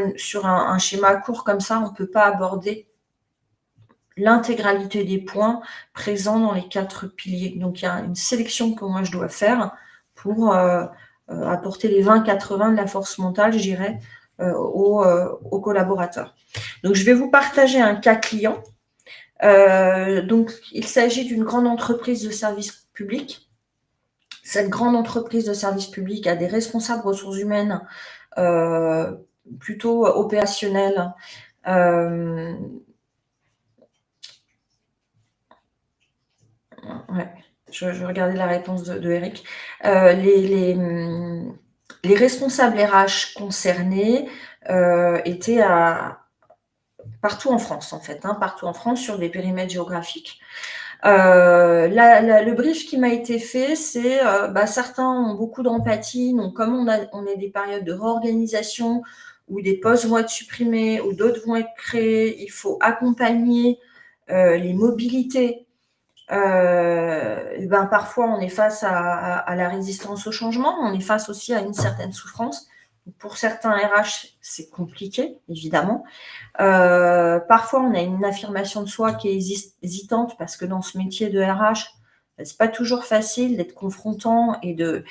S1: un schéma court comme ça, on ne peut pas aborder l'intégralité des points présents dans les 4 piliers. Donc, il y a une sélection que moi, je dois faire pour apporter les 20-80 de la force mentale, je dirais, aux collaborateurs. Donc, je vais vous partager un cas client. Donc, il s'agit d'une grande entreprise de service public. Cette grande entreprise de service public a des responsables ressources humaines plutôt opérationnels. Ouais, je regardais la réponse de Eric. Les responsables RH concernés étaient partout en France, en fait, partout en France, sur des périmètres géographiques. Le brief qui m'a été fait, c'est certains ont beaucoup d'empathie, donc comme on est des périodes de réorganisation où des postes vont être supprimés, où d'autres vont être créés, il faut accompagner les mobilités. Parfois, on est face à la résistance au changement, on est face aussi à une certaine souffrance. Pour certains RH, c'est compliqué, évidemment. Parfois, on a une affirmation de soi qui est hésitante parce que dans ce métier de RH, c'est pas toujours facile d'être confrontant et de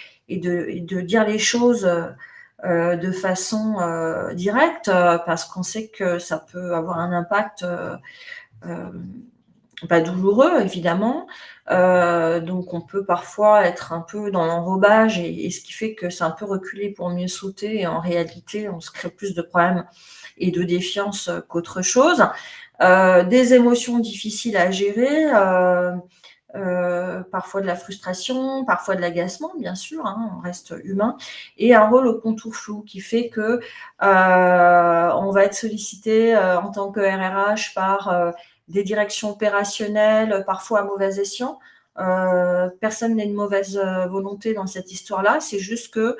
S1: dire les choses de façon directe parce qu'on sait que ça peut avoir un impact pas douloureux, évidemment. Donc, on peut parfois être un peu dans l'enrobage et ce qui fait que c'est un peu reculé pour mieux sauter. Et en réalité, on se crée plus de problèmes et de défiance qu'autre chose. Des émotions difficiles à gérer, parfois de la frustration, parfois de l'agacement, bien sûr, on reste humain, et un rôle au contour flou qui fait que on va être sollicité en tant que RRH par des directions opérationnelles, parfois à mauvais escient. Personne n'a une mauvaise volonté dans cette histoire-là, c'est juste que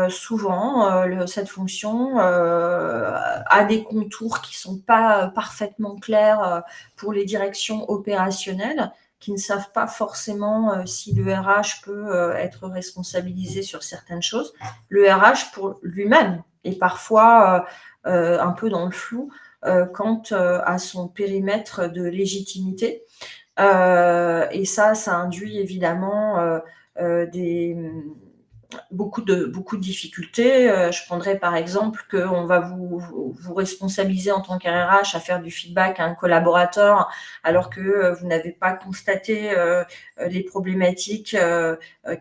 S1: souvent, cette fonction a des contours qui ne sont pas parfaitement clairs pour les directions opérationnelles, qui ne savent pas forcément si le RH peut être responsabilisé sur certaines choses. Le RH, pour lui-même, est parfois un peu dans le flou quant à son périmètre de légitimité. Et ça induit évidemment beaucoup de difficultés. Je prendrais par exemple qu'on va vous responsabiliser en tant qu'RH à faire du feedback à un collaborateur alors que vous n'avez pas constaté les problématiques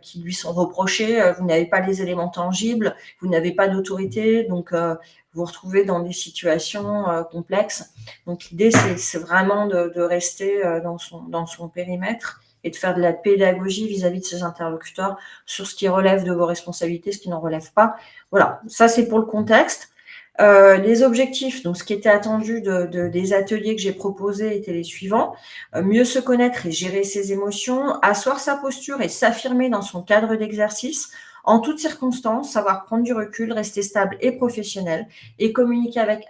S1: qui lui sont reprochées, vous n'avez pas les éléments tangibles, vous n'avez pas d'autorité, donc vous vous retrouvez dans des situations complexes. Donc l'idée, c'est vraiment de rester dans son périmètre et de faire de la pédagogie vis-à-vis de ses interlocuteurs sur ce qui relève de vos responsabilités, ce qui n'en relève pas. Voilà, ça c'est pour le contexte. Les objectifs, donc ce qui était attendu des ateliers que j'ai proposés étaient les suivants. Mieux se connaître et gérer ses émotions, asseoir sa posture et s'affirmer dans son cadre d'exercice, en toutes circonstances, savoir prendre du recul, rester stable et professionnel et communiquer avec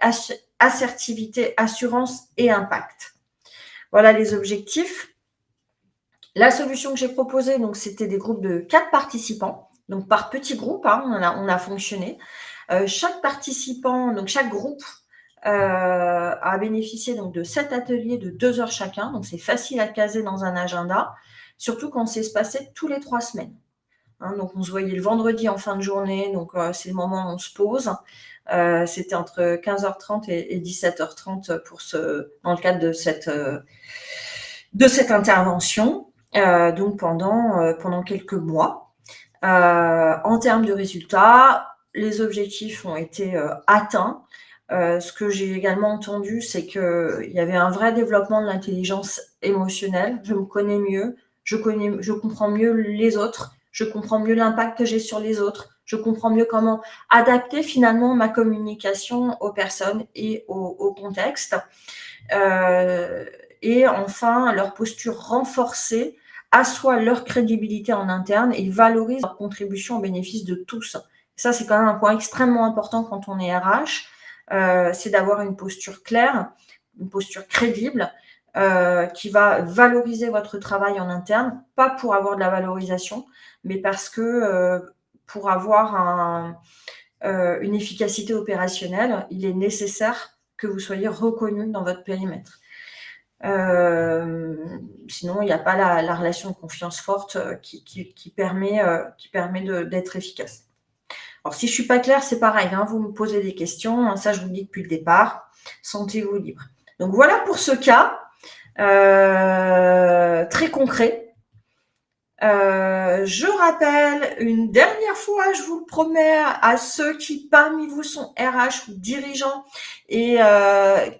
S1: assertivité, assurance et impact. Voilà les objectifs. La solution que j'ai proposée, donc, c'était des groupes de 4 participants, donc par petits groupes, on a fonctionné. Chaque participant, donc chaque groupe, a bénéficié donc de 7 ateliers de 2 heures chacun. Donc, c'est facile à caser dans un agenda, surtout quand c'est espacé tous les 3 semaines. Hein, donc, on se voyait le vendredi en fin de journée. Donc, c'est le moment où on se pose. C'était entre 15h30 et 17h30 dans le cadre de cette intervention. Donc, pendant quelques mois. En termes de résultats, les objectifs ont été atteints. Ce que j'ai également entendu, c'est qu'il y avait un vrai développement de l'intelligence émotionnelle. Je me connais mieux, je comprends mieux les autres, je comprends mieux l'impact que j'ai sur les autres, je comprends mieux comment adapter finalement ma communication aux personnes et au contexte. Et enfin, leur posture renforcée assoit leur crédibilité en interne et valorise leur contribution au bénéfice de tous. Ça, c'est quand même un point extrêmement important quand on est RH, c'est d'avoir une posture claire, une posture crédible, qui va valoriser votre travail en interne, pas pour avoir de la valorisation, mais parce que pour avoir une efficacité opérationnelle, il est nécessaire que vous soyez reconnu dans votre périmètre. Sinon, il n'y a pas la relation de confiance forte qui permet d'être efficace. Alors, si je suis pas claire, c'est pareil, hein, vous me posez des questions, hein, ça je vous le dis depuis le départ, sentez-vous libre. Donc voilà pour ce cas très concret. Je rappelle une dernière fois, je vous le promets, à ceux qui parmi vous sont RH ou dirigeants et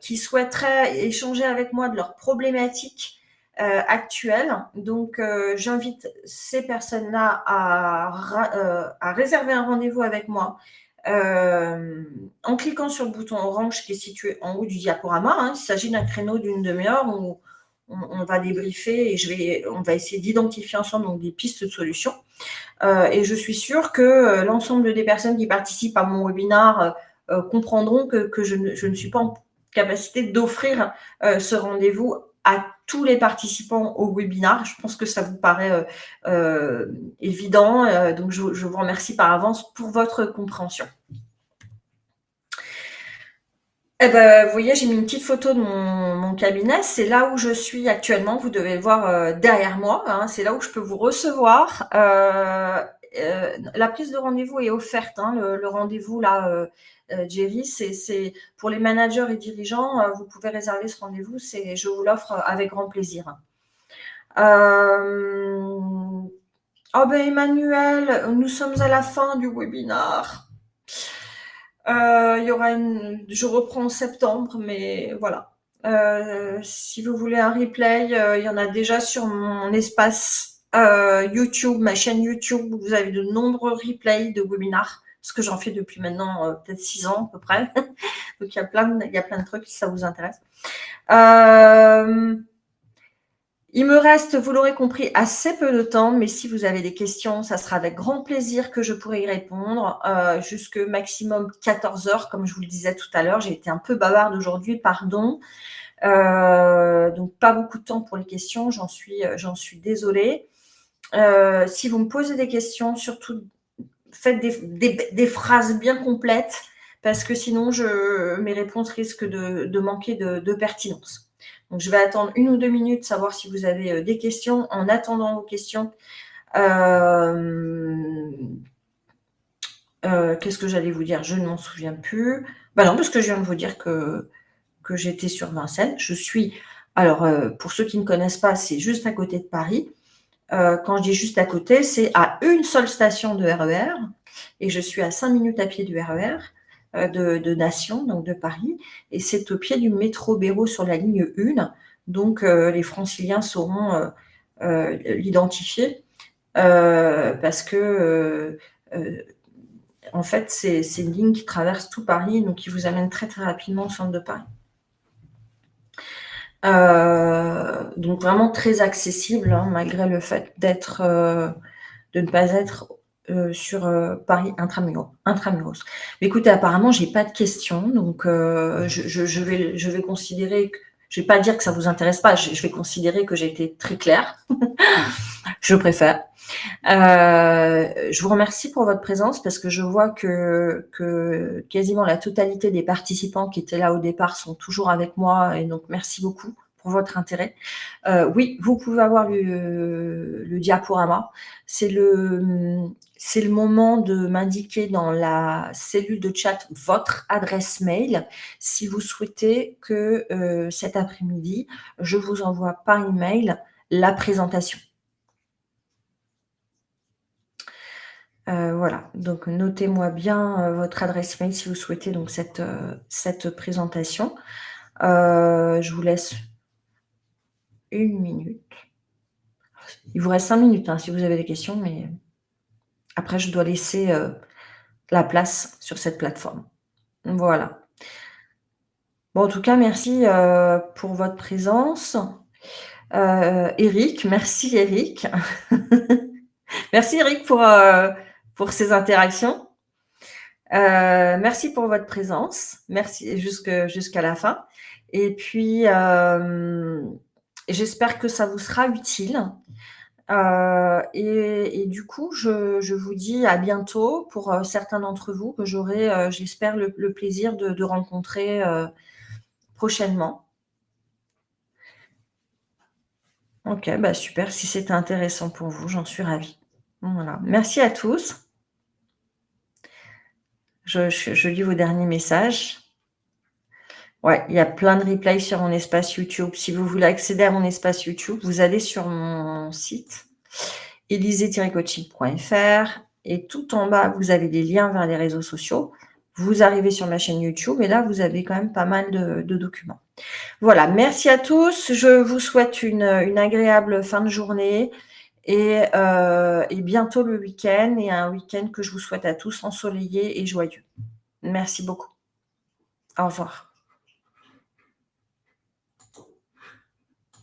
S1: qui souhaiteraient échanger avec moi de leurs problématiques actuelles. Donc, j'invite ces personnes-là à réserver un rendez-vous avec moi en cliquant sur le bouton orange qui est situé en haut du diaporama. Hein. Il s'agit d'un créneau d'une demi-heure où on va débriefer et on va essayer d'identifier ensemble donc, des pistes de solutions. Et je suis sûre que l'ensemble des personnes qui participent à mon webinaire comprendront que je ne suis pas en capacité d'offrir ce rendez-vous à tous les participants au webinaire. Je pense que ça vous paraît évident. Donc, je vous remercie par avance pour votre compréhension. Eh ben, vous voyez, j'ai mis une petite photo de mon cabinet. C'est là où je suis actuellement. Vous devez le voir derrière moi. Hein. C'est là où je peux vous recevoir. La prise de rendez-vous est offerte. Hein. Le rendez-vous là, Jerry, c'est pour les managers et dirigeants. Vous pouvez réserver ce rendez-vous. Je vous l'offre avec grand plaisir. Oh ben Emmanuel, nous sommes à la fin du webinaire. Il y aura je reprends en septembre, mais voilà. Si vous voulez un replay, il y en a déjà sur mon espace YouTube, ma chaîne YouTube. Vous avez de nombreux replays de webinars, ce que j'en fais depuis maintenant peut-être 6 ans à peu près. Donc il y a plein de trucs si ça vous intéresse. Il me reste, vous l'aurez compris, assez peu de temps, mais si vous avez des questions, ça sera avec grand plaisir que je pourrai y répondre, jusque maximum 14 heures, comme je vous le disais tout à l'heure. J'ai été un peu bavarde aujourd'hui, pardon. Donc, pas beaucoup de temps pour les questions, j'en suis désolée. Si vous me posez des questions, surtout, faites des phrases bien complètes, parce que sinon, mes réponses risquent de manquer de pertinence. Donc, je vais attendre 1 ou 2 minutes, savoir si vous avez des questions. En attendant vos questions, qu'est-ce que j'allais vous dire? Je ne m'en souviens plus. Bah non, parce que je viens de vous dire que j'étais sur Vincennes. Je suis, alors, pour ceux qui ne connaissent pas, c'est juste à côté de Paris. Quand je dis juste à côté, c'est à une seule station de RER et je suis à 5 minutes à pied du RER. De Nation, donc de Paris, et c'est au pied du métro Béraud sur la ligne 1, donc les franciliens sauront l'identifier, parce que en fait c'est une ligne qui traverse tout Paris, donc qui vous amène très très rapidement au centre de Paris. Donc vraiment très accessible, hein, malgré le fait de ne pas être sur Paris intramuros. Mais écoutez, apparemment, j'ai pas de questions, donc je vais considérer que, je vais pas dire que ça vous intéresse pas, je vais considérer que j'ai été très claire. Je préfère. Je vous remercie pour votre présence parce que je vois que quasiment la totalité des participants qui étaient là au départ sont toujours avec moi et donc merci beaucoup pour votre intérêt. Oui, vous pouvez avoir le diaporama. C'est le moment de m'indiquer dans la cellule de chat votre adresse mail si vous souhaitez que, cet après-midi, je vous envoie par email la présentation. Voilà, donc notez-moi bien, votre adresse mail si vous souhaitez donc cette présentation. Je vous laisse 1 minute. Il vous reste 5 minutes, hein, si vous avez des questions, mais après je dois laisser, la place sur cette plateforme. Voilà. Bon, en tout cas, merci, pour votre présence. Eric, merci Eric. Merci Eric pour ces interactions. Merci pour votre présence. Merci jusqu'à la fin et puis, j'espère que ça vous sera utile, et du coup, je vous dis à bientôt pour, certains d'entre vous que j'aurai, j'espère le plaisir de rencontrer, prochainement. OK, bah, super, si c'était intéressant pour vous, j'en suis ravie. Voilà. Merci à tous. Je lis vos derniers messages. Ouais, il y a plein de replays sur mon espace YouTube. Si vous voulez accéder à mon espace YouTube, vous allez sur mon site élysée-coaching.fr et tout en bas, vous avez des liens vers les réseaux sociaux. Vous arrivez sur ma chaîne YouTube et là, vous avez quand même pas mal de documents. Voilà, merci à tous. Je vous souhaite une agréable fin de journée et bientôt le week-end et un week-end que je vous souhaite à tous ensoleillé et joyeux. Merci beaucoup. Au revoir.